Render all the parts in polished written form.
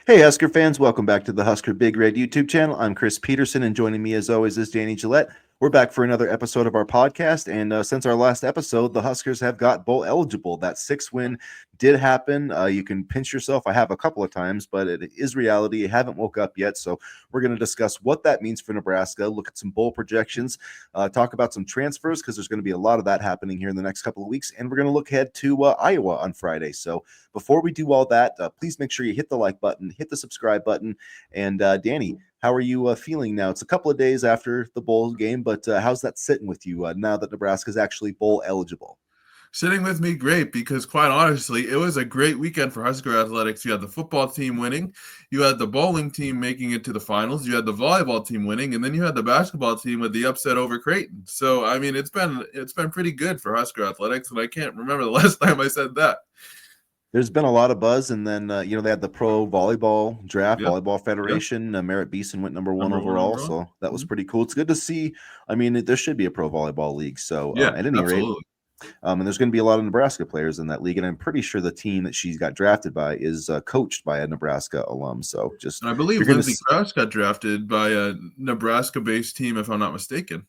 Hey, Husker fans, welcome back to the Husker Big Red YouTube channel. I'm Chris Peterson, and joining me as always is Danny Gillette. We're back for another episode of our podcast, and since our last episode, the Huskers have got bowl eligible. That 6 win did happen. You can pinch yourself. I have a couple of times, but it is reality. You haven't woke up yet, so we're going to discuss what that means for Nebraska, look at some bowl projections, talk about some transfers, because there's going to be a lot of that happening here in the next couple of weeks, and we're going to look ahead to Iowa on Friday. So before we do all that, please make sure you hit the like button, hit the subscribe button. And Danny, how are you feeling now? It's a couple of days after the bowl game, but how's that sitting with you now that Nebraska is actually bowl eligible? Sitting with me, great, because quite honestly, it was a great weekend for Husker Athletics. You had the football team winning, you had the bowling team making it to the finals, you had the volleyball team winning, and then you had the basketball team with the upset over Creighton. So, I mean, it's been pretty good for Husker Athletics, and I can't remember the last time I said that. There's been a lot of buzz, and then they had the pro volleyball draft, Yep. volleyball federation. Merritt Beeson went number one Number one overall, overall. so that was Mhm. pretty cool. It's good to see. I mean, there should be a pro volleyball league. So Yeah, at any rate, absolutely. and there's going to be a lot of Nebraska players in that league, and I'm pretty sure the team that she's got drafted by is coached by a Nebraska alum. So just And I believe you're going Lindsey to, Krause got drafted by a Nebraska-based team, if I'm not mistaken.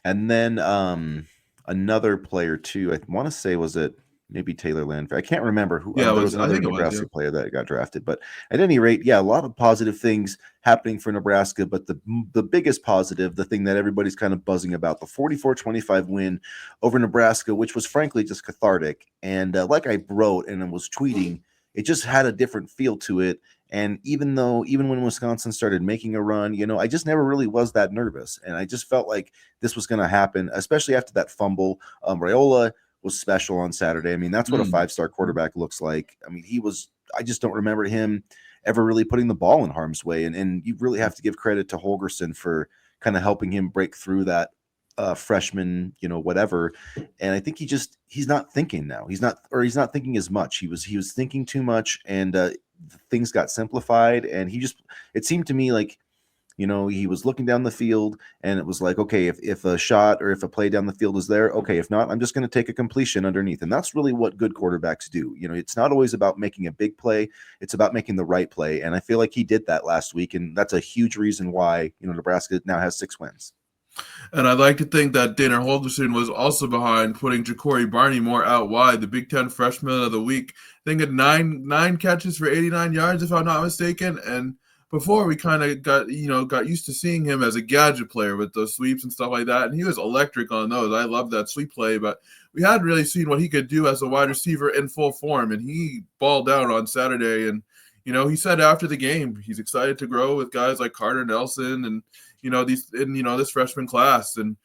and then another player too. I want to say was it maybe Taylor Landfair. I can't remember who. Yeah, it There was. was I another think it was. Yeah. Nebraska player that got drafted, but at any rate, yeah, a lot of positive things happening for Nebraska. But the biggest positive, the thing that everybody's kind of buzzing about, the 44-25 win over Nebraska, which was frankly just cathartic. And like I wrote and was tweeting, it just had a different feel to it. And even when Wisconsin started making a run, I just never really was that nervous. And I just felt like this was going to happen, especially after that fumble. Raiola was special on Saturday. I mean, that's what a Mm. five-star quarterback looks like. I mean, I just don't remember him ever really putting the ball in harm's way. And you really have to give credit to Holgerson for kind of helping him break through that freshman, whatever. And I think he's not thinking now. He's not thinking as much. He was thinking too much, and things got simplified. And it seemed to me like he was looking down the field, and it was like, okay, if a shot or if a play down the field is there, okay. If not, I'm just going to take a completion underneath. And that's really what good quarterbacks do. It's not always about making a big play. It's about making the right play. And I feel like he did that last week. And that's a huge reason why, Nebraska now has 6 wins. And I'd like to think that Dana Holgerson was also behind putting Jakori Barney more out wide, the Big Ten freshman of the week. I think at nine catches for 89 yards, if I'm not mistaken. And before we kind of got used to seeing him as a gadget player with those sweeps and stuff like that, and he was electric on those. I love that sweep play, but we hadn't really seen what he could do as a wide receiver in full form, and he balled out on Saturday. And he said after the game he's excited to grow with guys like Carter Nelson and this freshman class. And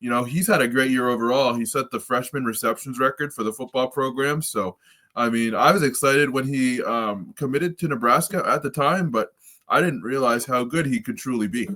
he's had a great year overall. He set the freshman receptions record for the football program. So I mean, I was excited when he committed to Nebraska at the time, but I didn't realize how good he could truly be.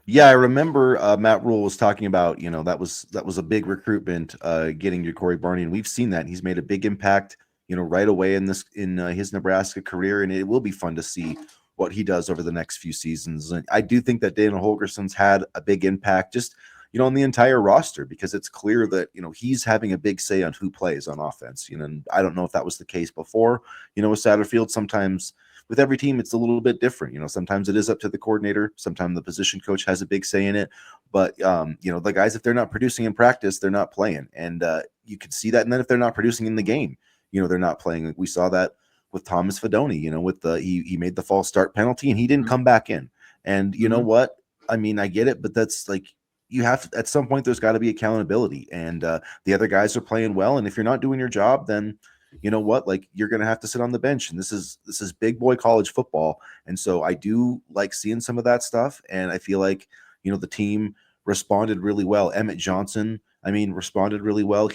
Yeah, I remember Matt Rule was talking about, that was a big recruitment, getting Jakori Barney, and we've seen that he's made a big impact, right away in his Nebraska career, and it will be fun to see what he does over the next few seasons. And I do think that Dana Holgerson's had a big impact, just on the entire roster, because it's clear that he's having a big say on who plays on offense. And I don't know if that was the case before, with Satterfield. Sometimes with every team, it's a little bit different. Sometimes it is up to the coordinator. Sometimes the position coach has a big say in it. But, the guys, if they're not producing in practice, they're not playing. And you can see that. And then if they're not producing in the game, they're not playing. Like we saw that with Thomas Fedoni, with he made the false start penalty and he didn't come back in. And you know what? I mean, I get it, but that's like, you have at some point, there's got to be accountability. And the other guys are playing well. And if you're not doing your job, then you know what, like you're going to have to sit on the bench. And this is big boy college football. And so I do like seeing some of that stuff. And I feel like, the team responded really well. Emmett Johnson, responded really well.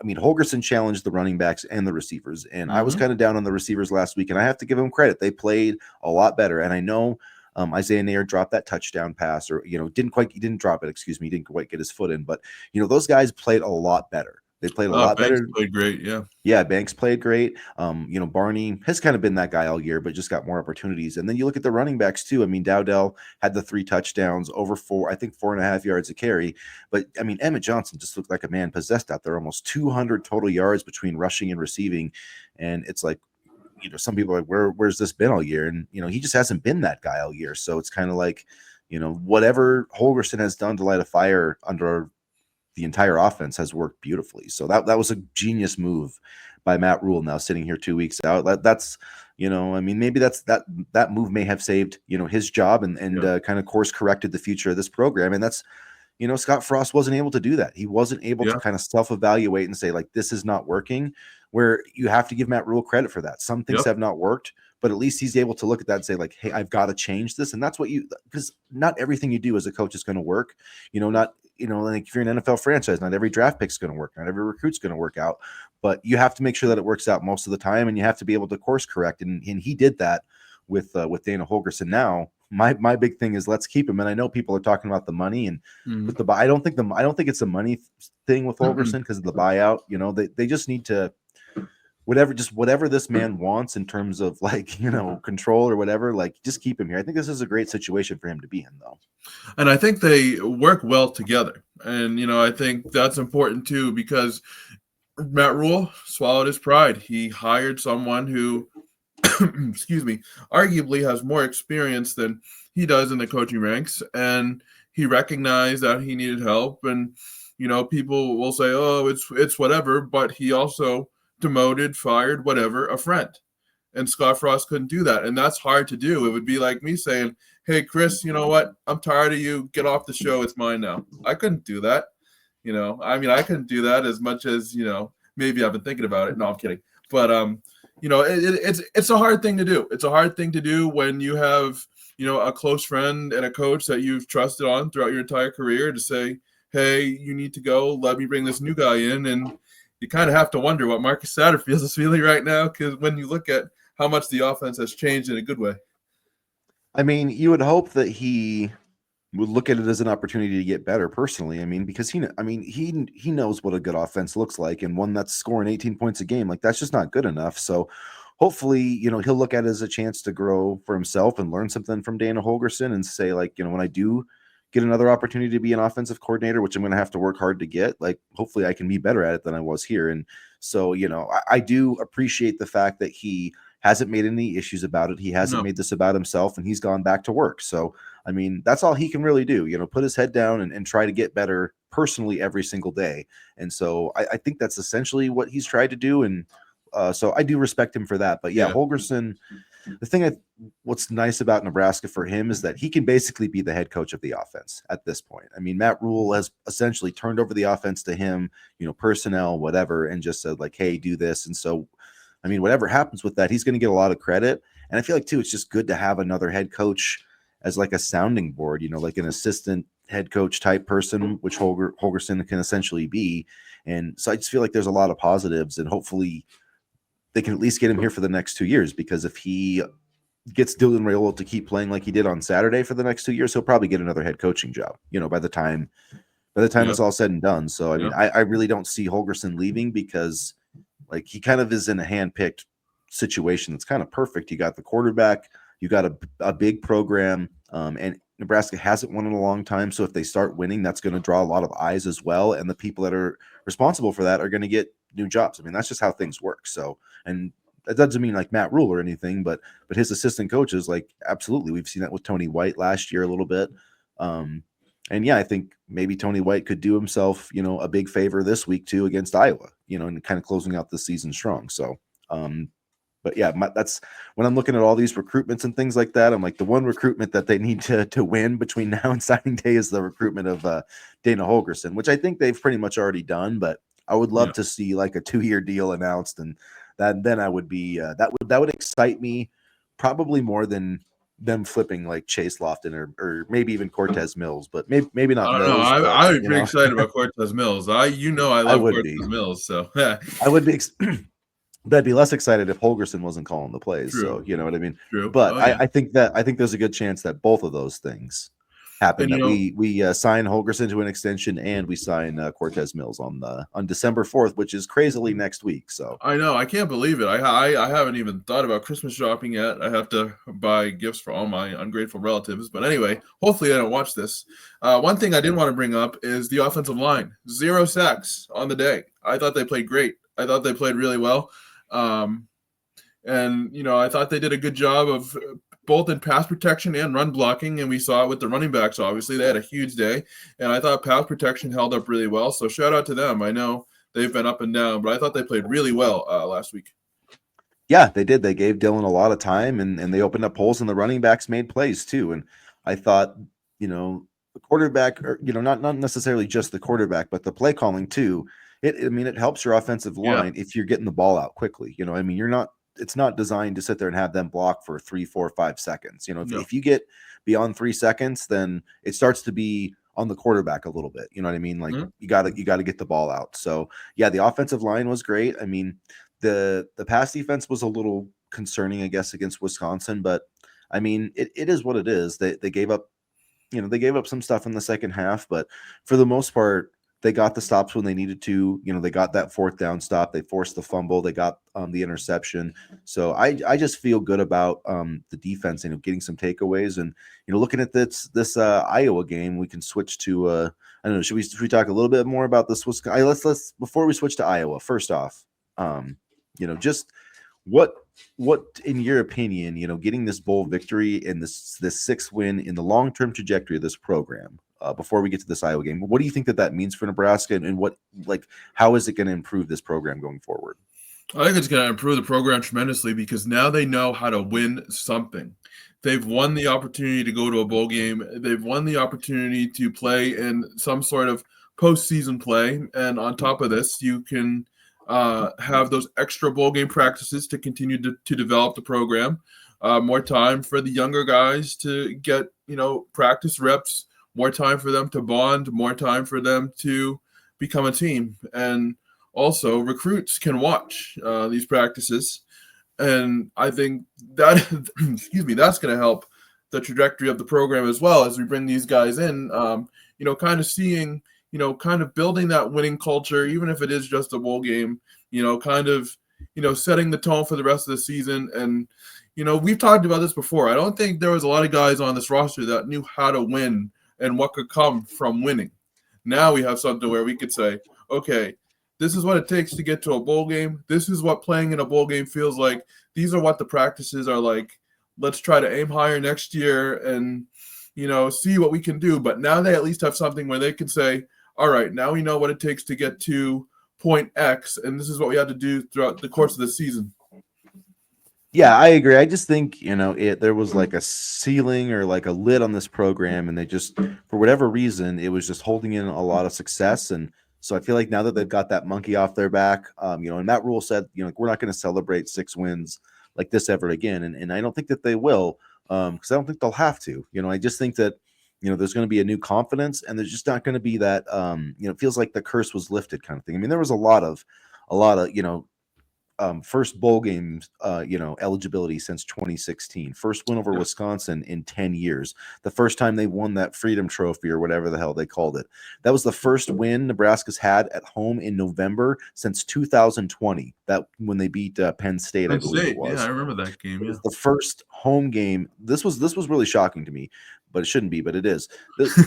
Holgerson challenged the running backs and the receivers. And I was kind of down on the receivers last week, and I have to give them credit. They played a lot better. And I know Isaiah Nair dropped that touchdown pass, or, he didn't drop it. Excuse me. He didn't quite get his foot in, but those guys played a lot better. They played a lot Banks better. played great, yeah. Yeah, Banks played great. Barney has kind of been that guy all year, but just got more opportunities. And then you look at the running backs too. Dowdell had the 3 touchdowns, over 4.5 yards a carry. But Emmett Johnson just looked like a man possessed out there. Almost 200 total yards between rushing and receiving. And it's like, some people are like, where's this been all year? And, he just hasn't been that guy all year. So it's kind of like, whatever Holgorsen has done to light a fire under the entire offense has worked beautifully. So that was a genius move by Matt Rule. Now sitting here 2 weeks out, that's, maybe that move may have saved, his job and kind of course corrected the future of this program. And that's, Scott Frost wasn't able to do that. He wasn't able to kind of self-evaluate and say, like, this is not working, where you have to give Matt Rule credit for that. Some things have not worked, but at least he's able to look at that and say, like, hey, I've got to change this. And that's what because not everything you do as a coach is going to work. Not, like if you're an NFL franchise, not every draft pick's going to work. Not every recruit's going to work out, but you have to make sure that it works out most of the time, and you have to be able to course correct. And he did that with Dana Holgorsen. Now, my big thing is let's keep him. And I know people are talking about the money and with the I don't think it's a money thing with Holgorsen because of the buyout. They just need to whatever this man wants in terms of control or whatever, just keep him here. I think this is a great situation for him to be in, though. And I think they work well together. And, I think that's important too, because Matt Rule swallowed his pride. He hired someone who, excuse me, arguably has more experience than he does in the coaching ranks. And he recognized that he needed help. And, people will say, oh, it's whatever. But he also demoted, fired, whatever, a friend. And Scott Frost couldn't do that. And that's hard to do. It would be like me saying, hey, Chris, you know what? I'm tired of you. Get off the show. It's mine now. I couldn't do that. I couldn't do that as much as, maybe I've been thinking about it. No, I'm kidding. But, it's a hard thing to do. It's a hard thing to do when you have, a close friend and a coach that you've trusted on throughout your entire career to say, hey, you need to go. Let me bring this new guy in. And you kind of have to wonder what Marcus Satterfield is feeling right now, because when you look at how much the offense has changed in a good way. I mean, you would hope that he would look at it as an opportunity to get better personally. I mean, because he knows what a good offense looks like, and one that's scoring 18 points a game, like that's just not good enough. So hopefully, he'll look at it as a chance to grow for himself and learn something from Dana Holgorsen and say, like, when I do get another opportunity to be an offensive coordinator, which I'm going to have to work hard to get, like, hopefully I can be better at it than I was here. And so, I do appreciate the fact that he hasn't made any issues about it. He hasn't made this about himself, and he's gone back to work. So, I mean, that's all he can really do, put his head down and try to get better personally every single day. And so I think that's essentially what he's tried to do. And so I do respect him for that. But yeah. Holgorsen, what's nice about Nebraska for him is that he can basically be the head coach of the offense at this point. I mean, Matt Rule has essentially turned over the offense to him, personnel, whatever, and just said, like, hey, do this. And so, I mean, whatever happens with that, he's going to get a lot of credit. And I feel like, too, it's just good to have another head coach as like a sounding board, like an assistant head coach type person, which Holgorsen can essentially be. And so I just feel like there's a lot of positives, and hopefully they can at least get him here for the next 2 years, because if he gets Dylan Raiola to keep playing like he did on Saturday for the next 2 years, he'll probably get another head coaching job, by the time it's all said and done. So, I mean, I really don't see Holgorsen leaving, because like he kind of is in a hand-picked situation that's kind of perfect. You got the quarterback, you got a big program, and Nebraska hasn't won in a long time. So if they start winning, that's going to draw a lot of eyes as well. And the people that are responsible for that are going to get new jobs. I mean, that's just how things work. So, and that doesn't mean like Matt Rule or anything, but his assistant coaches, like, absolutely. We've seen that with Tony White last year a little bit. And yeah, I think maybe Tony White could do himself, a big favor this week too against Iowa, and kind of closing out the season strong. So, but yeah, that's when I'm looking at all these recruitments and things like that. I'm like, the one recruitment that they need to win between now and signing day is the recruitment of Dana Holgorsen, which I think they've pretty much already done. But I would love to see like a 2-year deal announced, and then I would be that would excite me probably more than them flipping like Chase Lofton or maybe even Cortez Mills, but maybe not. I don't Mills, know. but, I would be excited about Cortez Mills. I love Cortez Mills, so I would be. But I'd be less excited if Holgorsen wasn't calling the plays. True. So you know what I mean. True. But I think there's a good chance that both of those things happen. And, that we sign Holgorsen to an extension, and we sign Cortez Mills on December 4th, which is crazily next week. So I know, I can't believe it. I haven't even thought about Christmas shopping yet. I have to buy gifts for all my ungrateful relatives. But anyway, hopefully I don't watch this. One thing I did want to bring up is the offensive line. 0 sacks on the day. I thought they played great. I thought they played really well. And, I thought they did a good job of both in pass protection and run blocking, and we saw it with the running backs, obviously. They had a huge day, and I thought pass protection held up really well, so shout out to them. I know they've been up and down, but I thought they played really well last week. Yeah, they did. They gave Dylan a lot of time, and they opened up holes, and the running backs made plays too. And I thought, the quarterback, or not necessarily just the quarterback, but the play calling too. It helps your offensive Yeah. line if you're getting the ball out quickly. You're not. It's not designed to sit there and have them block for 3, 4, 5 seconds. No. If you get beyond 3 seconds, then it starts to be on the quarterback a little bit. You know what I mean? Like you gotta get the ball out. So yeah, the offensive line was great. I mean, the pass defense was a little concerning, I guess, against Wisconsin, but I mean, it is what it is. They gave up, they gave up some stuff in the second half, but for the most part, they got the stops when they needed to. They got that fourth down stop. They forced the fumble. They got the interception. So I just feel good about the defense and getting some takeaways. And looking at this Iowa game, we can switch to I don't know. Should we talk a little bit more about this Wisconsin? Let's before we switch to Iowa. First off, just what in your opinion, getting this bowl victory and this sixth win in the long-term trajectory of this program, before we get to this Iowa game, what do you think that means for Nebraska, and what, how is it going to improve this program going forward? I think it's going to improve the program tremendously because now they know how to win something. They've won the opportunity to go to a bowl game. They've won the opportunity to play in some sort of postseason play. And on top of this, you can have those extra bowl game practices to continue to develop the program. More time for the younger guys to get, practice reps, more time for them to bond, more time for them to become a team. And also, recruits can watch these practices, and I think that that's going to help the trajectory of the program as well as we bring these guys in. Kind of seeing, kind of building that winning culture, even if it is just a bowl game. Kind of, setting the tone for the rest of the season. And we've talked about this before. I don't think there was a lot of guys on this roster that knew how to win and what could come from winning. Now we have something where we could say, okay, this is what it takes to get to a bowl game. This is what playing in a bowl game feels like. These are what the practices are like. Let's try to aim higher next year and, see what we can do. But now they at least have something where they can say, all right, now we know what it takes to get to point X, and this is what we have to do throughout the course of the season. Yeah, I agree. I just think, there was like a ceiling or like a lid on this program, and they just, for whatever reason, it was just holding in a lot of success. And so I feel like now that they've got that monkey off their back, and Matt Rule said, we're not going to celebrate 6 wins like this ever again. And I don't think that they will, because I don't think they'll have to. I just think that, there's going to be a new confidence, and there's just not going to be that, it feels like the curse was lifted kind of thing. I mean, there was a lot of, first bowl games, eligibility since 2016. First win over Wisconsin in 10 years. The first time they won that Freedom Trophy or whatever the hell they called it. That was the first win Nebraska's had at home in November since 2020. That when they beat Penn State, I believe it was. Yeah, I remember that game. It was the first home game. This was really shocking to me, but it shouldn't be, but it is.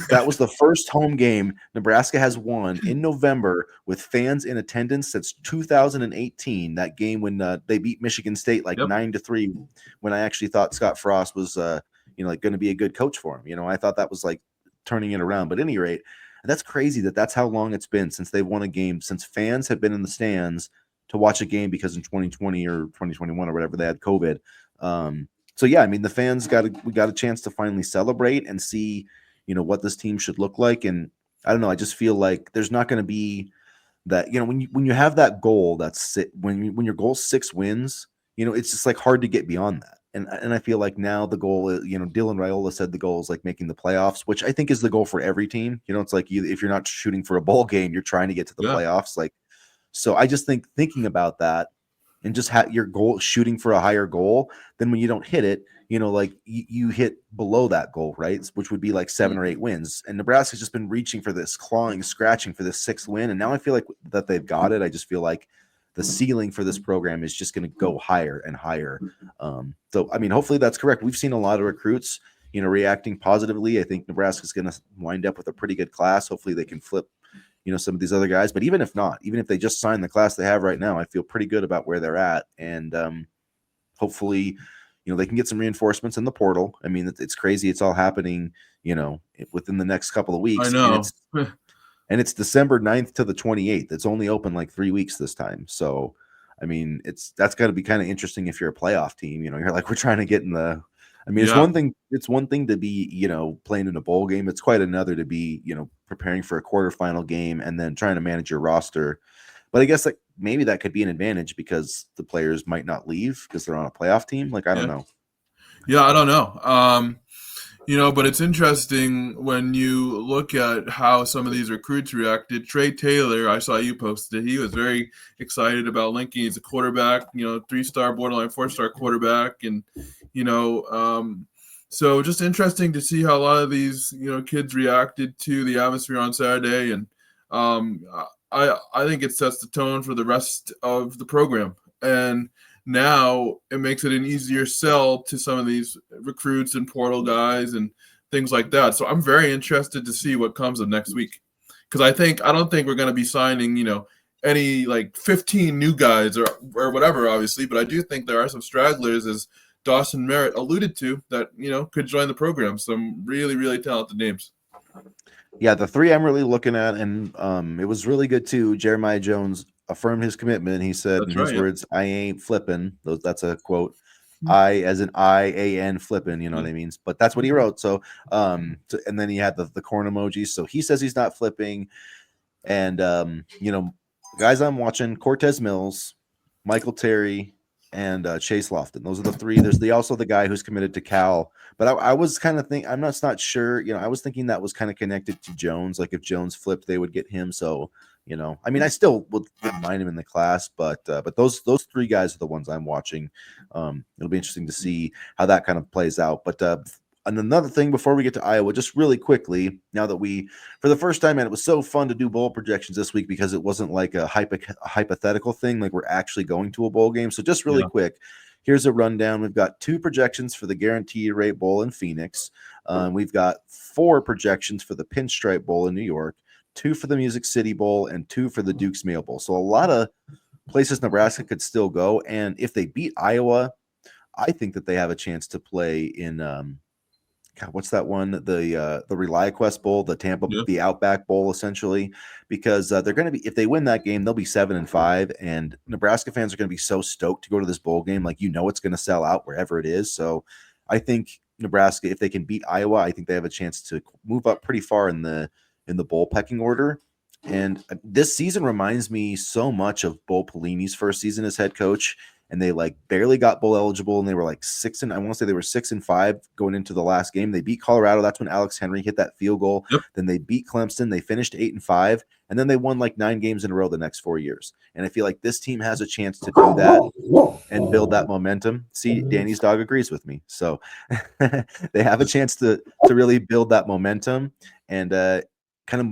That was the first home game Nebraska has won in November with fans in attendance since 2018. That game when they beat Michigan State 9-3, when I actually thought Scott Frost was going to be a good coach for him. I thought that was like turning it around. But at any rate, that's crazy that's how long it's been since they've won a game, since fans have been in the stands to watch a game, because in 2020 or 2021 or whatever they had COVID. So yeah, I mean, the fans we got a chance to finally celebrate and see, what this team should look like. And I don't know, I just feel like there's not going to be that, when you have that goal, when your goal 6 wins, it's just like hard to get beyond that. And I feel like now the goal is, Dylan Raiola said the goal is like making the playoffs, which I think is the goal for every team. It's like if you're not shooting for a bowl game, you're trying to get to the playoffs. So I just thinking about that and just your goal, shooting for a higher goal, then when you don't hit it, you hit below that goal, right? Which would be like 7 or 8 wins. And Nebraska's just been reaching for this, clawing, scratching for this 6th win. And now I feel like that they've got it. I just feel like the ceiling for this program is just going to go higher and higher. So, I mean, hopefully that's correct. We've seen a lot of recruits, reacting positively. I think Nebraska's going to wind up with a pretty good class. Hopefully they can flip some of these other guys, but even if not, even if they just sign the class they have right now, I feel pretty good about where they're at. And hopefully, they can get some reinforcements in the portal. I mean, it's crazy. It's all happening, within the next couple of I weeks. know. And it's December 9th to the 28th. It's only open like 3 weeks this time. So, I mean, that's got to be kind of interesting if you're a playoff team. You're like, we're trying to get in the. I mean, Yeah. It's one thing to be, playing in a bowl game. It's quite another to be, preparing for a quarterfinal game and then trying to manage your roster. But I guess like maybe that could be an advantage because the players might not leave because they're on a playoff team. Like, I don't know. Yeah, I don't know. But it's interesting when you look at how some of these recruits reacted. Trey Taylor, I saw you posted it. He was very excited about Lincoln. He's a quarterback, 3-star, borderline 4-star quarterback. And, so just interesting to see how a lot of these, kids reacted to the atmosphere on Saturday. And I think it sets the tone for the rest of the program. And now it makes it an easier sell to some of these recruits and portal guys and things like that. So I'm very interested to see what comes of next week. Because I don't think we're going to be signing, any like 15 new guys or whatever, obviously. But I do think there are some stragglers, as Dawson Merritt alluded to, that, could join the program. Some really, really talented names. Yeah, the three I'm really looking at, and it was really good too. Jeremiah Jones affirmed his commitment. He said That's in his right. words, "I ain't flipping." That's a quote. I as in IAN flipping, you know what I mean? But that's what he wrote. So and then he had the corn emojis. So he says he's not flipping. And guys I'm watching, Cortez Mills, Michael Terry, and Chase Lofton. Those are the three. There's also the guy who's committed to Cal. But I was kind of I'm not sure. I was thinking that was kind of connected to Jones. Like if Jones flipped, they would get him. So, I mean, I still wouldn't mind him in the class, but those three guys are the ones I'm watching. It'll be interesting to see how that kind of plays out. But and another thing before we get to Iowa, just really quickly, now that for the first time, and it was so fun to do bowl projections this week because it wasn't like a hypothetical thing, like we're actually going to a bowl game. So just really quick, here's a rundown. We've got 2 projections for the Guaranteed Rate Bowl in Phoenix. We've got 4 projections for the Pinstripe Bowl in New York, 2 for the Music City Bowl, and 2 for the Duke's Mayo Bowl. So a lot of places Nebraska could still go. And if they beat Iowa, I think that they have a chance to play in God, what's that one? The ReliaQuest Bowl, the Outback Bowl, essentially, because they're going to be, if they win that game, they'll be 7-5, and Nebraska fans are going to be so stoked to go to this bowl game, like it's going to sell out wherever it is. So, I think Nebraska, if they can beat Iowa, I think they have a chance to move up pretty far in the bowl pecking order. And this season reminds me so much of Bo Pelini's first season as head coach. And they like barely got bowl eligible, and they were like 6-5 going into the last game. They beat Colorado. That's when Alex Henry hit that field goal. Yep. Then they beat Clemson. They finished 8-5, and then they won like 9 games in a row the next 4 years. And I feel like this team has a chance to do that and build that momentum. See, Danny's dog agrees with me, so they have a chance to really build that momentum and kind of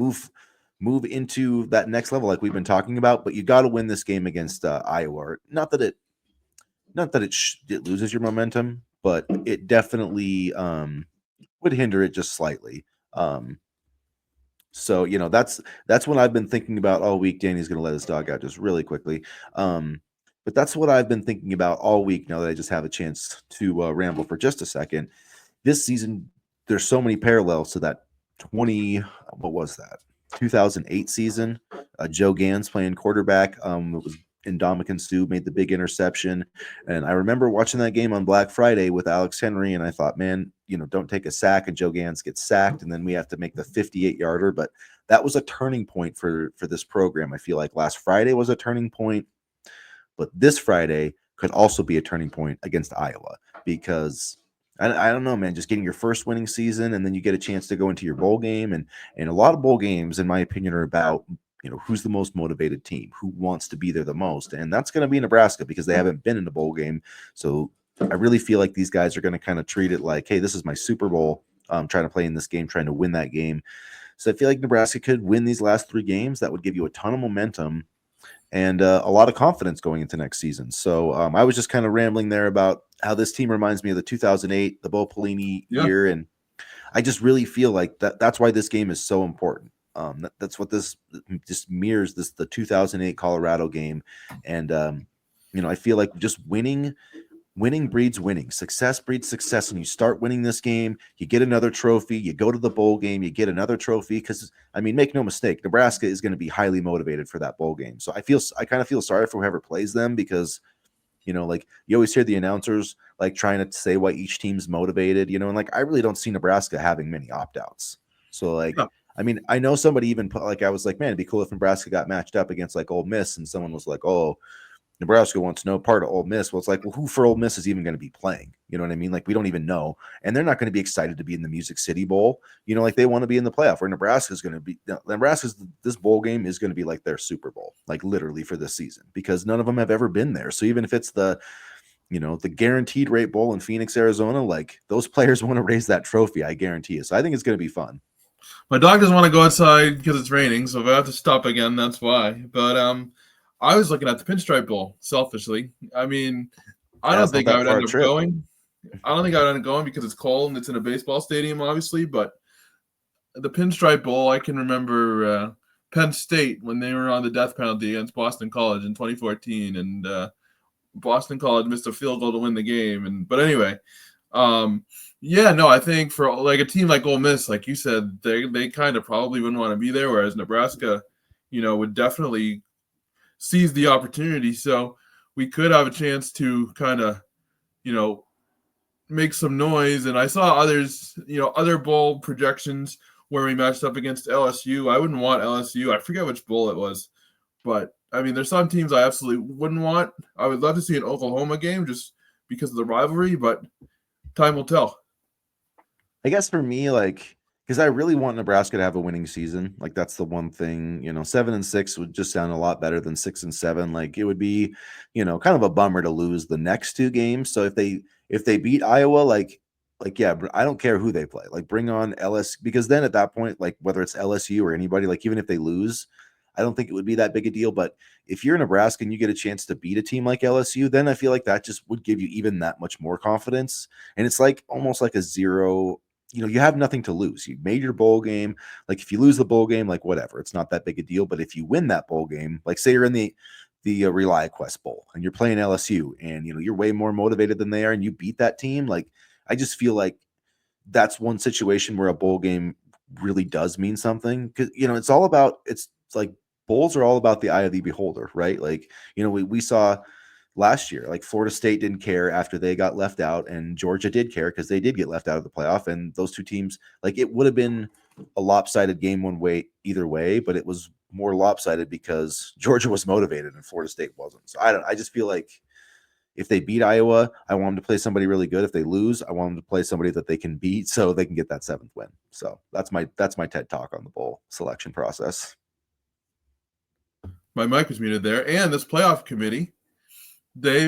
move into that next level like we've been talking about. But you got to win this game against Iowa. Not that it loses your momentum, but it definitely would hinder it just slightly. So that's what I've been thinking about all week. Danny's going to let his dog out just really quickly. But that's what I've been thinking about all week. Now that I just have a chance to ramble for just a second, this season there's so many parallels to that 2008 season. Joe Gans playing quarterback. It was Ndamukong Suh made the big interception. And I remember watching that game on Black Friday with Alex Henry, and I thought, man, don't take a sack, and Joe Gans gets sacked, and then we have to make the 58-yarder. But that was a turning point for this program. I feel like last Friday was a turning point, but this Friday could also be a turning point against Iowa because I don't know, man, just getting your first winning season, and then you get a chance to go into your bowl game. And a lot of bowl games, in my opinion, are about who's the most motivated team, who wants to be there the most. And that's going to be Nebraska because they haven't been in a bowl game. So I really feel like these guys are going to kind of treat it like, hey, this is my Super Bowl. I'm trying to play in this game, trying to win that game. So I feel like Nebraska could win these last 3 games. That would give you a ton of momentum and a lot of confidence going into next season. So I was just kind of rambling there about how this team reminds me of the 2008, the Bo Pelini year. And I just really feel like that's why this game is so important. That's what this just mirrors the 2008 Colorado game. And, I feel like just winning winning breeds winning. Success breeds success. And you start winning this game, you get another trophy, you go to the bowl game, you get another trophy. Because, I mean, make no mistake, Nebraska is going to be highly motivated for that bowl game. So I kind of feel sorry for whoever plays them because, like you always hear the announcers like trying to say why each team's motivated, and like I really don't see Nebraska having many opt-outs. So like, Yeah. I mean, I know somebody even put like I was like, man, it'd be cool if Nebraska got matched up against like Ole Miss, and someone was like, oh, Nebraska wants no part of Ole Miss. Well, it's like, well, who for Ole Miss is even going to be playing? You know what I mean? Like, we don't even know, and they're not going to be excited to be in the Music City Bowl. Like they want to be in the playoff. Where Nebraska is going to be. This bowl game is going to be like their Super Bowl, like literally for this season, because none of them have ever been there. So even if it's the guaranteed rate bowl in Phoenix, Arizona, like those players want to raise that trophy. I guarantee you. So I think it's going to be fun. My dog doesn't want to go outside because it's raining, so if I have to stop again, that's why. But I was looking at the Pinstripe Bowl selfishly. I mean, I don't think I would end up going. I don't think I would end up going because it's cold and it's in a baseball stadium, obviously. But the Pinstripe Bowl, I can remember Penn State when they were on the death penalty against Boston College in 2014, and Boston College missed a field goal to win the game. But anyway, I think for like a team like Ole Miss, like you said, they kind of probably wouldn't want to be there, whereas Nebraska, would definitely seize the opportunity. So we could have a chance to kind of, make some noise. And I saw others, other bowl projections where we matched up against LSU. I wouldn't want LSU. I forget which bowl it was, but I mean, there's some teams I absolutely wouldn't want. I would love to see an Oklahoma game just because of the rivalry, but time will tell. I guess for me, like, because I really want Nebraska to have a winning season. Like, that's the one thing, 7-6 would just sound a lot better than 6-7. Like, it would be, kind of a bummer to lose the next two games. So if they beat Iowa, like, yeah, but I don't care who they play. Like, bring on LSU, because then at that point, like, whether it's LSU or anybody, like, even if they lose, I don't think it would be that big a deal. But if you're Nebraska and you get a chance to beat a team like LSU, then I feel like that just would give you even that much more confidence. And it's like almost like a zero. You have nothing to lose. You made your bowl game. Like if you lose the bowl game, like whatever, it's not that big a deal. But if you win that bowl game, like say you're in the ReliaQuest Bowl and you're playing LSU, and you're way more motivated than they are, and you beat that team, like I just feel like that's one situation where a bowl game really does mean something, because it's like bowls are all about the eye of the beholder, right? Like we saw last year, like Florida State didn't care after they got left out, and Georgia did care because they did get left out of the playoff. And those two teams, like it would have been a lopsided game one way either way, but it was more lopsided because Georgia was motivated and Florida State wasn't. So I just feel like if they beat Iowa, I want them to play somebody really good. If they lose, I want them to play somebody that they can beat so they can get that 7th win. So that's my TED talk on the bowl selection process. My mic was muted there. And this playoff committee, they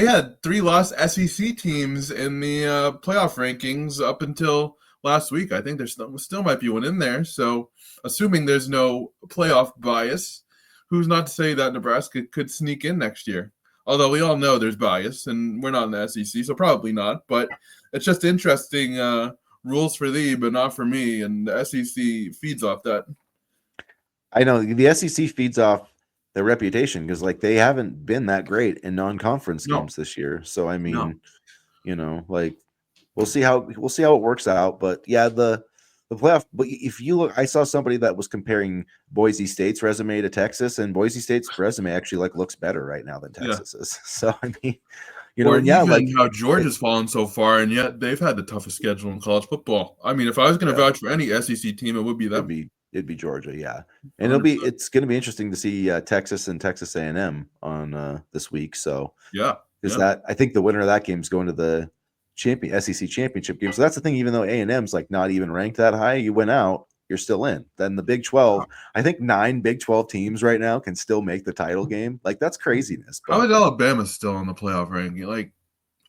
had 3 lost SEC teams in the playoff rankings up until last week. I think there still might be one in there. So assuming there's no playoff bias, who's not to say that Nebraska could sneak in next year? Although we all know there's bias, and we're not in the SEC, so probably not. But it's just interesting rules for thee, but not for me. And the SEC feeds off that. I know the SEC feeds off their reputation because like they haven't been that great in non-conference games this year. So I mean, like we'll see how it works out. But yeah, the playoff. But if you look, I saw somebody that was comparing Boise State's resume to Texas, and Boise State's resume actually like looks better right now than Texas's. So I mean, how Georgia's fallen so far, and yet they've had the toughest schedule in college football. I mean, if I was going to vouch for any SEC team, it would be them. It'd be Georgia, yeah, and it's going to be interesting to see Texas and Texas A&M on this week. So that I think the winner of that game is going to the SEC championship game. So that's the thing. Even though A&M's like not even ranked that high, you went out, you're still in. Then the Big 12, I think 9 Big 12 teams right now can still make the title game. Like that's craziness. How is Alabama still in the playoff ranking? Like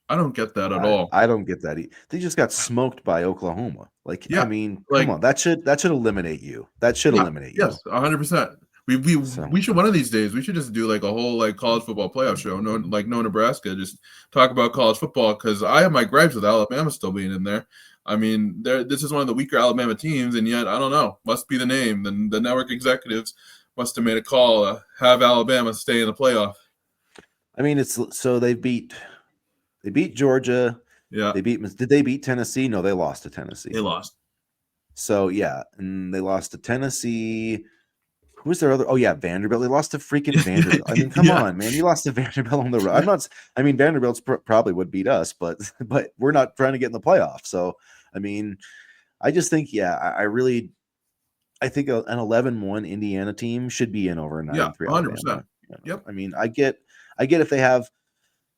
I don't get that at all. I don't get that. They just got smoked by Oklahoma. Like, I mean, come on, that should eliminate you. That should eliminate you. Yes, 100%. We should one of these days. We should just do like a whole like college football playoff show. No Nebraska. Just talk about college football because I have my gripes with Alabama still being in there. I mean, this is one of the weaker Alabama teams, and yet I don't know. Must be the name. Then the network executives must have made a call to have Alabama stay in the playoff. I mean, so they beat They beat Georgia. Yeah, Did they beat Tennessee? No, they lost to Tennessee. they lost. So yeah, and they lost to Tennessee. Who's their other? Oh yeah, Vanderbilt. They lost to freaking Vanderbilt. I mean, come Yeah, on, man. You lost to Vanderbilt on the road. I'm not. I mean, Vanderbilt's probably would beat us, but we're not trying to get in the playoffs. So I mean, I just think yeah, I think an 11-1 Indiana team should be in over a yeah, 9-3 100%. Alabama. You know? Yep. I mean, I get if they have,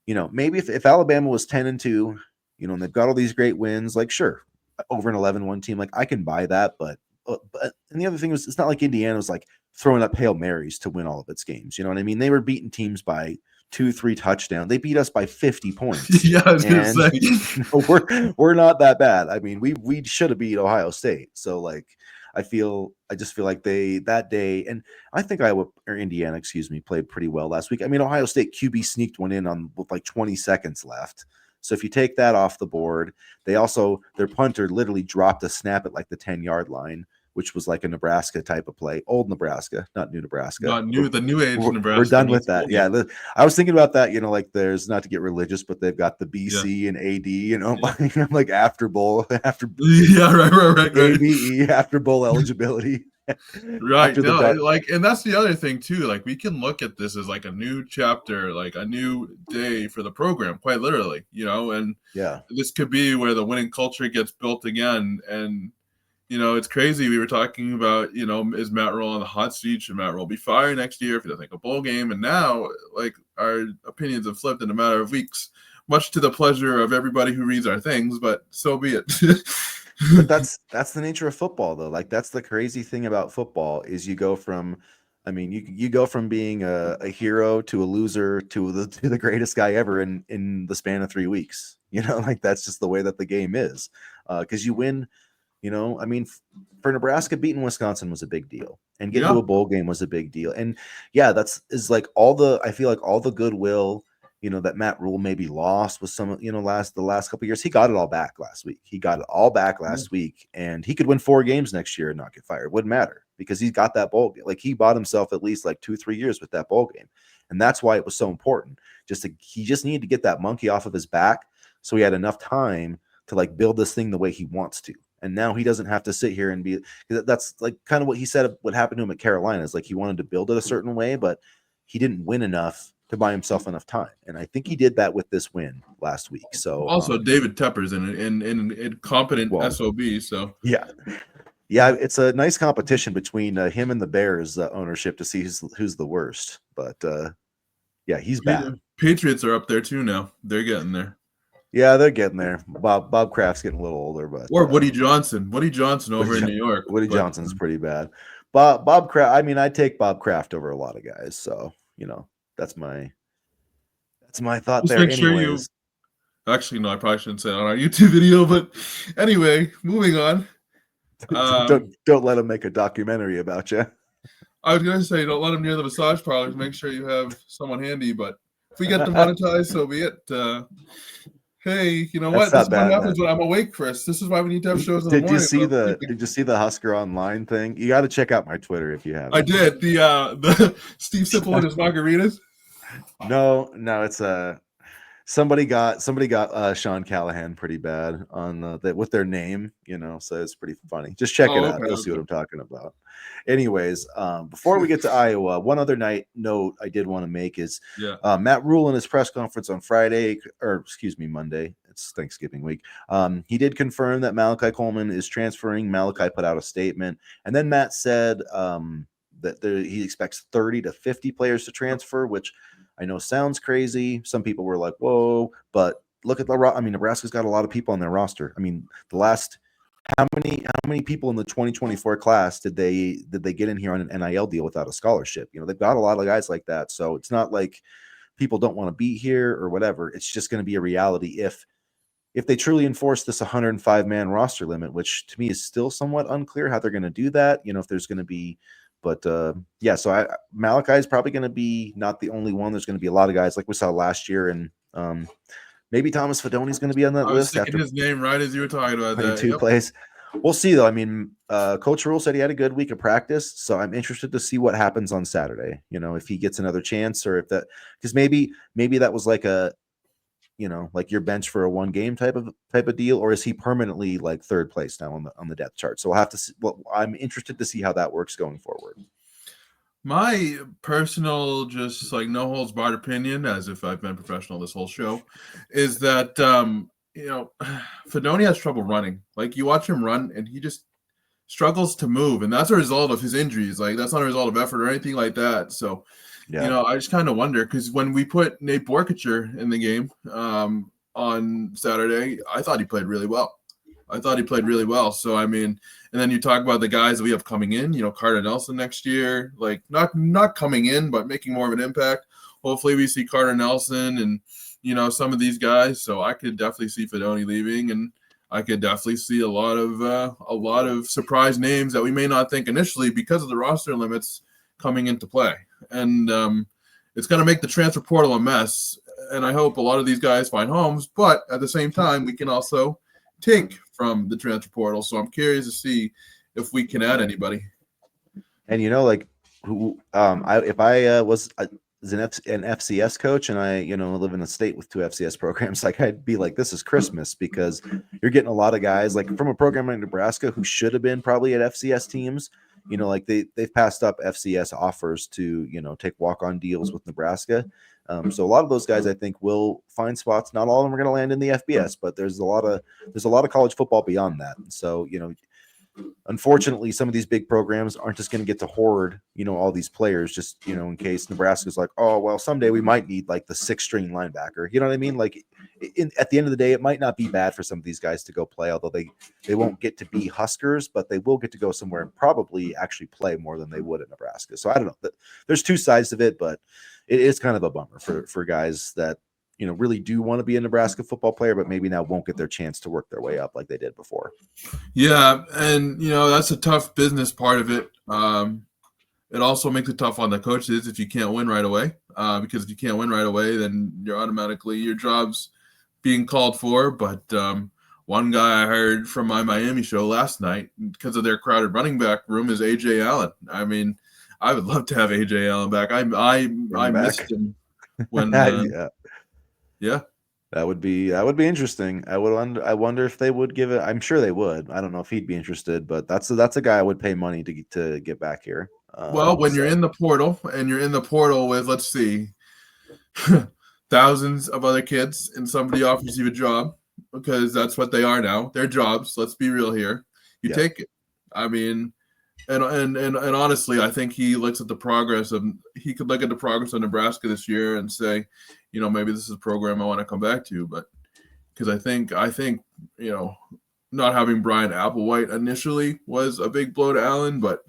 maybe if Alabama was 10-2, and they've got all these great wins, like sure, over an 11-1 team, like I can buy that, but and the other thing was it's not like Indiana was like throwing up Hail Marys to win all of its games. You know what I mean? They were beating teams by 2-3 touchdowns. They beat us by 50 points. Yeah, I was gonna And say. we're not that bad. I mean, we should have beat Ohio State. So like I just feel like they that day, and I think Indiana, played pretty well last week. I mean, Ohio State QB sneaked one in on with like 20 seconds left. So if you take that off the board, their punter literally dropped a snap at like the 10-yard line, which was like a Nebraska type of play. Old Nebraska, not new Nebraska. Not new, the new age We're Nebraska. done with that. Yeah. I was thinking about that, like there's, not to get religious, but they've got the Yeah. BC and AD, like after bowl, after Yeah, right. ABE, after bowl eligibility. Right. No, like, and that's the other thing too. Like, we can look at this as like a new chapter, like a new day for the program, quite literally, and yeah, this could be where the winning culture gets built again. And, it's crazy. We were talking about, is Matt Rule on the hot seat? Should Matt Rule be fired next year if he doesn't make a bowl game? And now, like, our opinions have flipped in a matter of weeks, much to the pleasure of everybody who reads our things, but so be it. But that's the nature of football, though. Like that's the crazy thing about football is you go from, you go from being a hero to a loser to the greatest guy ever in the span of 3 weeks. Like that's just the way that the game is. Because you win, for Nebraska, beating Wisconsin was a big deal, and getting to a bowl game was a big deal. And yeah, like I feel like all the goodwill, that Matt Rule maybe lost with some, the last couple of years, he got it all back last week. He got it all back last week, and he could win 4 games next year and not get fired. Wouldn't matter because he's got that bowl game. Like he bought himself at least like 2-3 years with that bowl game, and that's why it was so important. He just needed to get that monkey off of his back, so he had enough time to like build this thing the way he wants to. And now he doesn't have to sit here and be. That's like kind of what he said. What happened to him at Carolina is like he wanted to build it a certain way, but he didn't win enough to buy himself enough time, and I think he did that with this win last week. So also David Tepper's in competent SOB. So yeah, it's a nice competition between him and the Bears ownership to see who's the worst. But yeah, he's bad. Patriots are up there too now. They're getting there. Yeah, they're getting there. Bob Kraft's getting a little older, but Woody Johnson over in New York. Woody Johnson's pretty bad. Bob Kraft. I mean, I take Bob Kraft over a lot of guys. So that's my thought there. Anyways. Actually, no, I probably shouldn't say it on our YouTube video, but anyway, moving on. Don't let him make a documentary about you. I was gonna say don't let him near the massage parlors. Make sure you have someone handy. But if we get demonetized, so be it. Hey, you know what? This is what happens when I'm awake, Chris. This is why we need to have shows in the morning. Did you see the Husker Online thing? You got to check out my Twitter if you haven't. I did. The Steve Sipple and his margaritas. No, it's somebody got Sean Callahan pretty bad on with their name, so it's pretty funny. Just check it out. You'll see what I'm talking about. Anyways, before we get to Iowa, one other note I did want to make is Matt Rule in his press conference on Monday. It's Thanksgiving week. He did confirm that Malachi Coleman is transferring. Malachi put out a statement, and then Matt said that he expects 30 to 50 players to transfer, which I know sounds crazy. Some people were like, "Whoa!" But look at Nebraska's got a lot of people on their roster. I mean, how many people in the 2024 class did they get in here on an NIL deal without a scholarship? They've got a lot of guys like that. So it's not like people don't want to be here or whatever. It's just going to be a reality if they truly enforce this 105-man roster limit, which to me is still somewhat unclear how they're going to do that. If there's going to be. But so Malachi is probably going to be not the only one. There's going to be a lot of guys like we saw last year, and maybe Thomas Fidone is going to be on that list. After his name right as you were talking about that. 2 plays. We'll see though. I mean, Coach Rule said he had a good week of practice, so I'm interested to see what happens on Saturday. If he gets another chance, or if that because maybe that was like like your bench for a one game type of deal, or is he permanently like third place now on the depth chart? So we'll have to see. Well, I'm interested to see how that works going forward. My personal, just like no holds barred opinion, as if I've been professional this whole show, is that Fedoni has trouble running. Like you watch him run, and he just struggles to move, and that's a result of his injuries. Like that's not a result of effort or anything like that. So, Yeah. I just kind of wonder, because when we put Nate Borkacher in the game on Saturday, I thought he played really well. So I mean, and then you talk about the guys that we have coming in. Carter Nelson next year, like not coming in, but making more of an impact. Hopefully, we see Carter Nelson and some of these guys. So I could definitely see Fedoni leaving, and I could definitely see a lot of surprise names that we may not think initially because of the roster limits coming into play. And it's going to make the transfer portal a mess. And I hope a lot of these guys find homes, but at the same time, we can also take from the transfer portal. So I'm curious to see if we can add anybody. And like who if I was an FCS coach and I live in a state with two FCS programs, like I'd be like, this is Christmas, because you're getting a lot of guys like from a program in Nebraska who should have been probably at FCS teams. Like they've passed up FCS offers to take walk-on deals with Nebraska. So a lot of those guys I think will find spots. Not all of them are going to land in the FBS, but there's a lot of college football beyond that. And so unfortunately, some of these big programs aren't just going to get to hoard, all these players just, in case Nebraska's like, oh, well, someday we might need like the 6th-string linebacker. You know what I mean? Like at the end of the day, it might not be bad for some of these guys to go play, although they won't get to be Huskers, but they will get to go somewhere and probably actually play more than they would at Nebraska. So I don't know. There's two sides of it, but it is kind of a bummer for guys that, really do want to be a Nebraska football player, but maybe now won't get their chance to work their way up like they did before. Yeah, and that's a tough business part of it. It also makes it tough on the coaches if you can't win right away. Because if you can't win right away, then you're automatically your job's being called for. But one guy I heard from my Miami show last night, because of their crowded running back room, is AJ Allen. I mean, I would love to have AJ Allen back. I missed him when. Yeah. That would be interesting. I wonder if they would give it. I'm sure they would. I don't know if he'd be interested, but that's a guy I would pay money to get back here. Well, when you're in the portal and you're in the portal with, let's see, thousands of other kids, and somebody offers you a job, because that's what they are now. They're jobs. Let's be real here. You take it. I mean, and honestly, I think he could look at the progress of Nebraska this year and say, maybe this is a program I want to come back to. But because I think not having Brian Applewhite initially was a big blow to Allen, but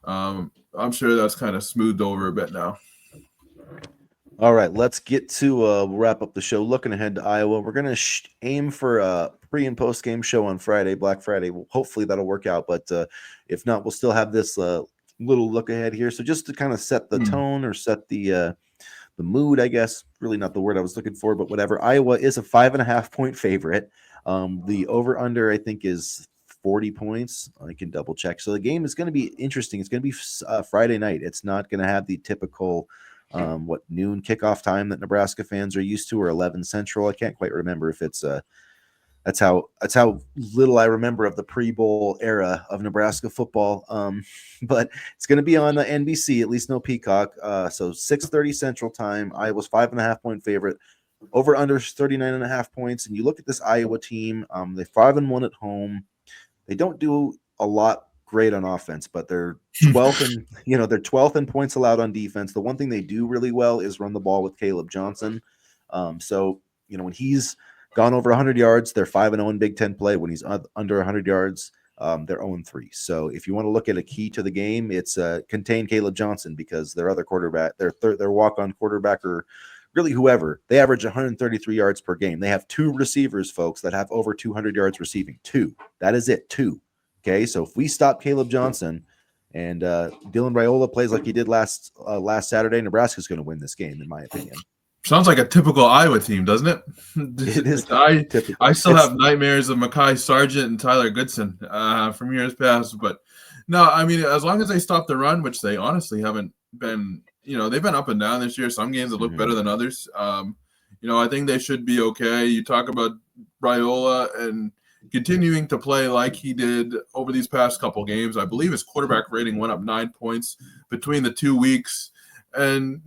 I'm sure that's kind of smoothed over a bit now. All right, let's get to wrap up the show. Looking ahead to Iowa, we're going to aim for a pre- and post-game show on Friday, Black Friday. Hopefully that'll work out, but if not, we'll still have this little look ahead here. So just to kind of set the tone or set the mood, I guess, really not the word I was looking for, but whatever. Iowa is a 5.5-point favorite. The over-under, I think, is 40 points. I can double check. So the game is going to be interesting. It's going to be Friday night. It's not going to have the typical noon kickoff time that Nebraska fans are used to, or 11 Central. I can't quite remember if it's that's how little I remember of the pre-bowl era of Nebraska football. But it's going to be on NBC, at least no Peacock. So 6:30 Central time. Iowa's 5.5-point favorite. Over under 39.5 points. And you look at this Iowa team. They're 5-1 at home. They don't do a lot great on offense, but they're 12th and they're 12th in points allowed on defense. The one thing they do really well is run the ball with Caleb Johnson. So when he's gone over 100 yards, they're 5-0 in Big Ten play. When he's under 100 yards, they're 0-3. So if you want to look at a key to the game, it's contain Caleb Johnson, because their other quarterback, their walk-on quarterback, or really whoever, they average 133 yards per game. They have two receivers, folks, that have over 200 yards receiving. Two. That is it. Two. Okay, so if we stop Caleb Johnson and Dylan Raiola plays like he did last Saturday, Nebraska's going to win this game, in my opinion. Sounds like a typical Iowa team, doesn't it? It is. I still have nightmares of Mekhi Sargent and Tyler Goodson from years past. But no, I mean, as long as they stop the run, which they honestly haven't been, they've been up and down this year. Some games that look better than others. I think they should be okay. You talk about Raiola and continuing to play like he did over these past couple games. I believe his quarterback rating went up 9 points between the 2 weeks. And,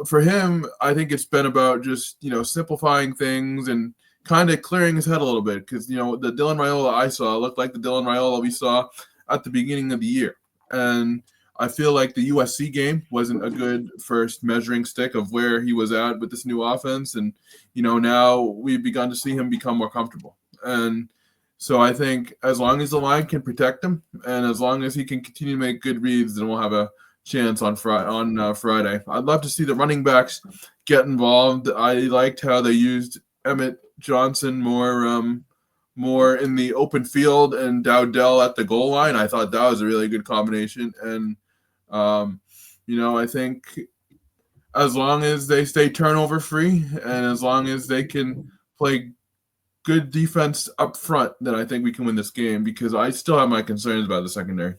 for him, I think it's been about just, simplifying things and kind of clearing his head a little bit because, the Dylan Raiola I saw looked like the Dylan Raiola we saw at the beginning of the year. And I feel like the USC game wasn't a good first measuring stick of where he was at with this new offense. And, now we've begun to see him become more comfortable. And so I think as long as the line can protect him and as long as he can continue to make good reads, then we'll have a chance on Friday. I'd love to see the running backs get involved. I liked how they used Emmett Johnson more in the open field and Dowdell at the goal line. I thought that was a really good combination. And, I think as long as they stay turnover free and as long as they can play good defense up front, then I think we can win this game because I still have my concerns about the secondary.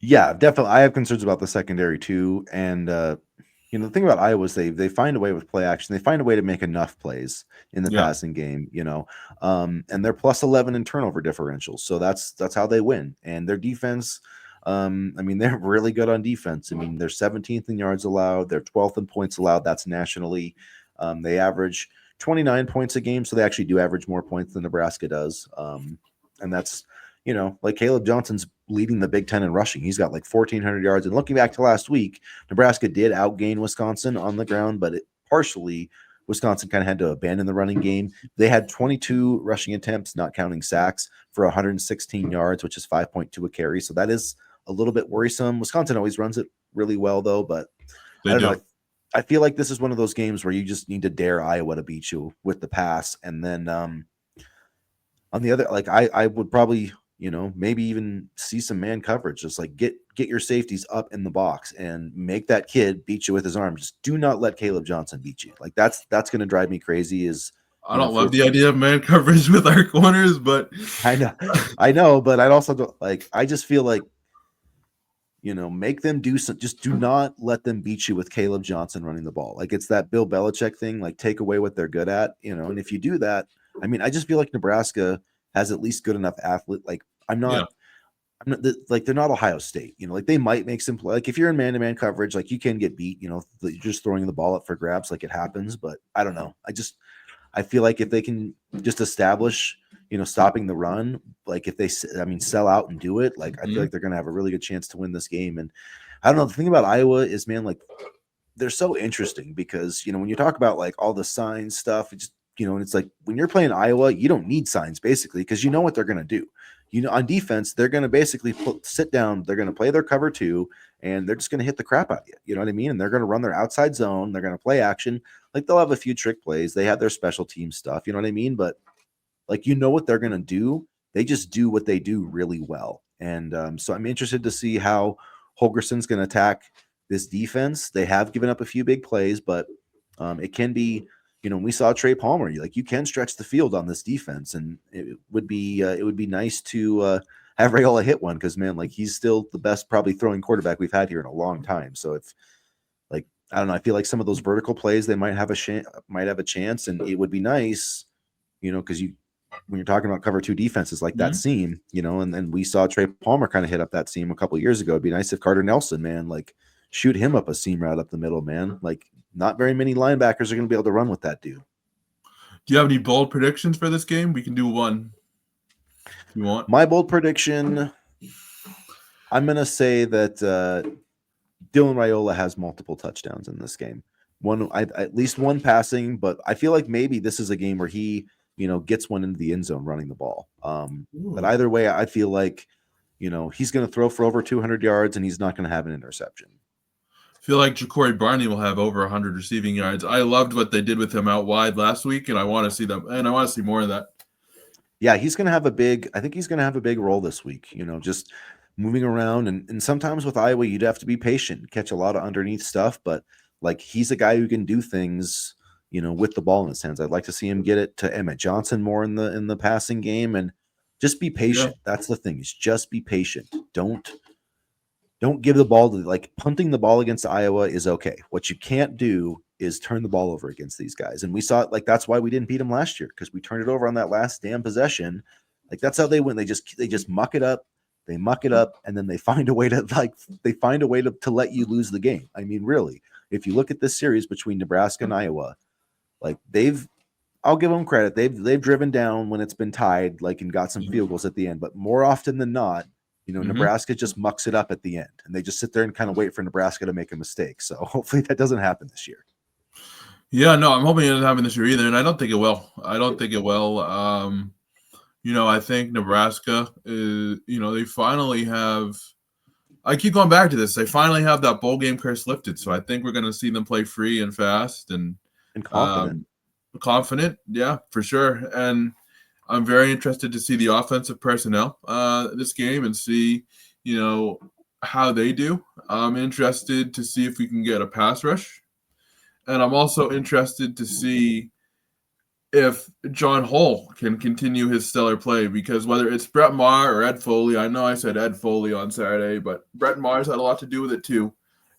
Yeah, definitely. I have concerns about the secondary too. And, the thing about Iowa is they find a way with play action. They find a way to make enough plays in the passing game, and they're plus 11 in turnover differentials. So that's how they win. And their defense, they're really good on defense. They're 17th in yards allowed. They're 12th in points allowed. That's nationally. They average 29 points a game. So they actually do average more points than Nebraska does. And that's, like Caleb Johnson's leading the Big Ten in rushing. He's got like 1,400 yards. And looking back to last week, Nebraska did outgain Wisconsin on the ground, but partially Wisconsin kind of had to abandon the running game. They had 22 rushing attempts, not counting sacks, for 116 yards, which is 5.2 a carry. So that is a little bit worrisome. Wisconsin always runs it really well, though, but I don't know. I feel like this is one of those games where you just need to dare Iowa to beat you with the pass. And then on the other, like I would probably – maybe even see some man coverage. Just like get your safeties up in the box and make that kid beat you with his arm. Just do not let Caleb Johnson beat you. Like that's going to drive me crazy. I don't love the idea of man coverage with our corners, but I know, but I'd also don't, I just feel like, make them do some, just do not let them beat you with Caleb Johnson running the ball. Like it's that Bill Belichick thing, like take away what they're good at, and if you do that, I just feel like Nebraska has at least good enough athlete. Like I'm not like they're not Ohio State, like they might make some play. Like if you're in man-to-man coverage, like you can get beat, you're just throwing the ball up for grabs, like it happens. But I don't know. I feel like if they can just establish, stopping the run, like if they, sell out and do it, like I feel like they're going to have a really good chance to win this game. And I don't know. The thing about Iowa is, man, like they're so interesting because, when you talk about like all the signs stuff, it just, and it's like when you're playing Iowa, you don't need signs basically because you know what they're going to do. On defense, they're going to basically sit down. They're going to play their cover 2, and they're just going to hit the crap out of you. You know what I mean? And they're going to run their outside zone. They're going to play action. Like they'll have a few trick plays. They have their special team stuff. You know what I mean? But like what they're going to do. They just do what they do really well. And so I'm interested to see how Holgerson's going to attack this defense. They have given up a few big plays, but it can be. We saw Trey Palmer. You can stretch the field on this defense, and it would be nice to have Raiola hit one because, man, like he's still the best probably throwing quarterback we've had here in a long time. So if I don't know, I feel like some of those vertical plays they might have a chance, and it would be nice, because when you're talking about cover 2 defenses like that seam, and then we saw Trey Palmer kind of hit up that seam a couple of years ago. It'd be nice if Carter Nelson, man, like shoot him up a seam route up the middle, man, like. Not very many linebackers are going to be able to run with that dude. Do you have any bold predictions for this game? We can do one. If you want. My bold prediction, I'm going to say that Dylan Raiola has multiple touchdowns in this game. At least one passing, but I feel like maybe this is a game where he, gets one into the end zone running the ball. But either way, I feel like, he's going to throw for over 200 yards and he's not going to have an interception. I feel like Jakori Barney will have over 100 receiving yards. I loved what they did with him out wide last week, and I want to see them, and I want to see more of that. Yeah, he's going to have I think he's going to have a big role this week, just moving around. And sometimes with Iowa, you'd have to be patient, catch a lot of underneath stuff, but like he's a guy who can do things, with the ball in his hands. I'd like to see him get it to Emmett Johnson more in the passing game and just be patient. Yeah. That's the thing, is just be patient. Don't give the ball to, like, punting the ball against Iowa is okay. What you can't do is turn the ball over against these guys. And we saw it, like, that's why we didn't beat them last year, because we turned it over on that last damn possession. Like, that's how they win. They just muck it up. They muck it up, and then they find a way to let you lose the game. I mean, really, if you look at this series between Nebraska and Iowa, like, I'll give them credit. They've driven down when it's been tied, like, and got some field goals at the end. But more often than not, Nebraska just mucks it up at the end, and they just sit there and kind of wait for Nebraska to make a mistake. So hopefully that doesn't happen this year. Yeah, no, I'm hoping it doesn't happen this year either, and I don't think it will. I think Nebraska is, they finally have. I keep going back to this. They finally have that bowl game curse lifted, so I think we're going to see them play free and fast and confident. Confident, yeah, for sure. And I'm very interested to see the offensive personnel this game and see, how they do. I'm interested to see if we can get a pass rush. And I'm also interested to see if John Hull can continue his stellar play, because whether it's Brett Maher or Ed Foley, I know I said Ed Foley on Saturday, but Brett Maher's had a lot to do with it too.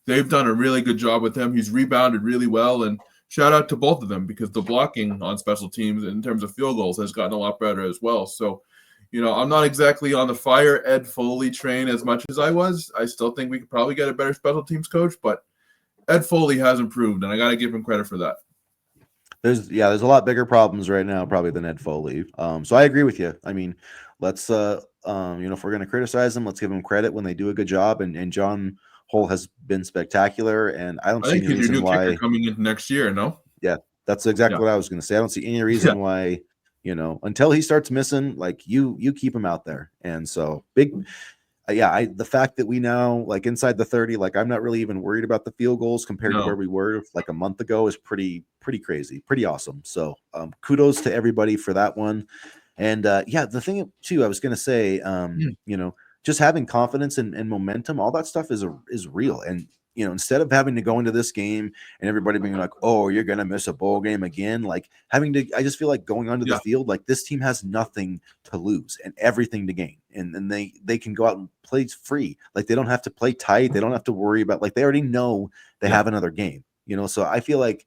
They've done a really good job with him. He's rebounded really well, and shout out to both of them, because the blocking on special teams in terms of field goals has gotten a lot better as well. So, I'm not exactly on the fire Ed Foley train as much as I was. I still think we could probably get a better special teams coach, but Ed Foley has improved, and I got to give him credit for that. There's a lot bigger problems right now probably than Ed Foley. So I agree with you. I mean, let's if we're going to criticize them, let's give them credit when they do a good job. And John Hull has been spectacular, and I don't see any reason why coming into next year. No, yeah, that's exactly what I was going to say. I don't see any reason why, until he starts missing, like, you keep him out there. And so the fact that we now, like, inside the 30, like, I'm not really even worried about the field goals compared to where we were like a month ago is pretty crazy, pretty awesome. So kudos to everybody for that one. And the thing too, I was going to say, just having confidence and momentum, all that stuff is real. And, instead of having to go into this game and everybody being like, oh, you're going to miss a bowl game again, like, I just feel like going onto the field, like, this team has nothing to lose and everything to gain. And they can go out and play free. Like, they don't have to play tight. They don't have to worry about, like, they already know they have another game, so I feel like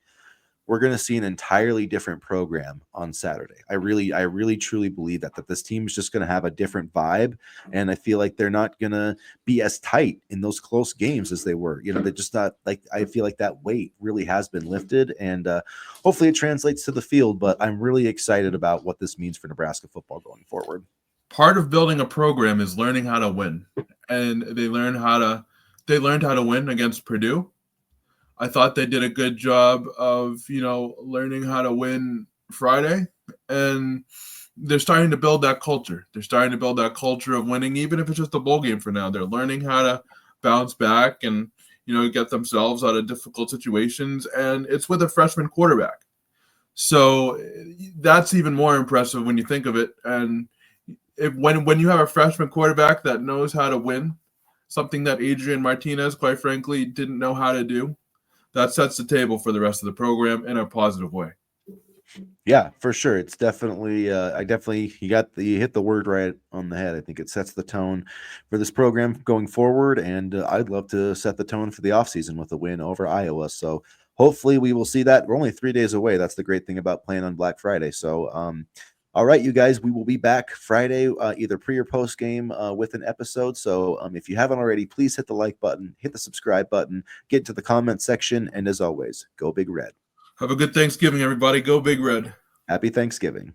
we're going to see an entirely different program on Saturday. I really truly believe that this team is just going to have a different vibe. And I feel like they're not going to be as tight in those close games as they were. They're just not, like, I feel like that weight really has been lifted, and hopefully it translates to the field. But I'm really excited about what this means for Nebraska football going forward. Part of building a program is learning how to win. And they learned how to win against Purdue. I thought they did a good job of, learning how to win Friday, and they're starting to build that culture. They're starting to build that culture of winning, even if it's just a bowl game for now. They're learning how to bounce back and, get themselves out of difficult situations, and it's with a freshman quarterback. So that's even more impressive when you think of it. And when you have a freshman quarterback that knows how to win, something that Adrian Martinez, quite frankly, didn't know how to do, that sets the table for the rest of the program in a positive way. Yeah, for sure. It's definitely, you hit the word right on the head. I think it sets the tone for this program going forward. And I'd love to set the tone for the offseason with a win over Iowa. So hopefully we will see that. We're only 3 days away. That's the great thing about playing on Black Friday. So, all right, you guys, we will be back Friday, either pre or post game with an episode. So if you haven't already, please hit the like button, hit the subscribe button, get to the comment section. And as always, go Big Red. Have a good Thanksgiving, everybody. Go Big Red. Happy Thanksgiving.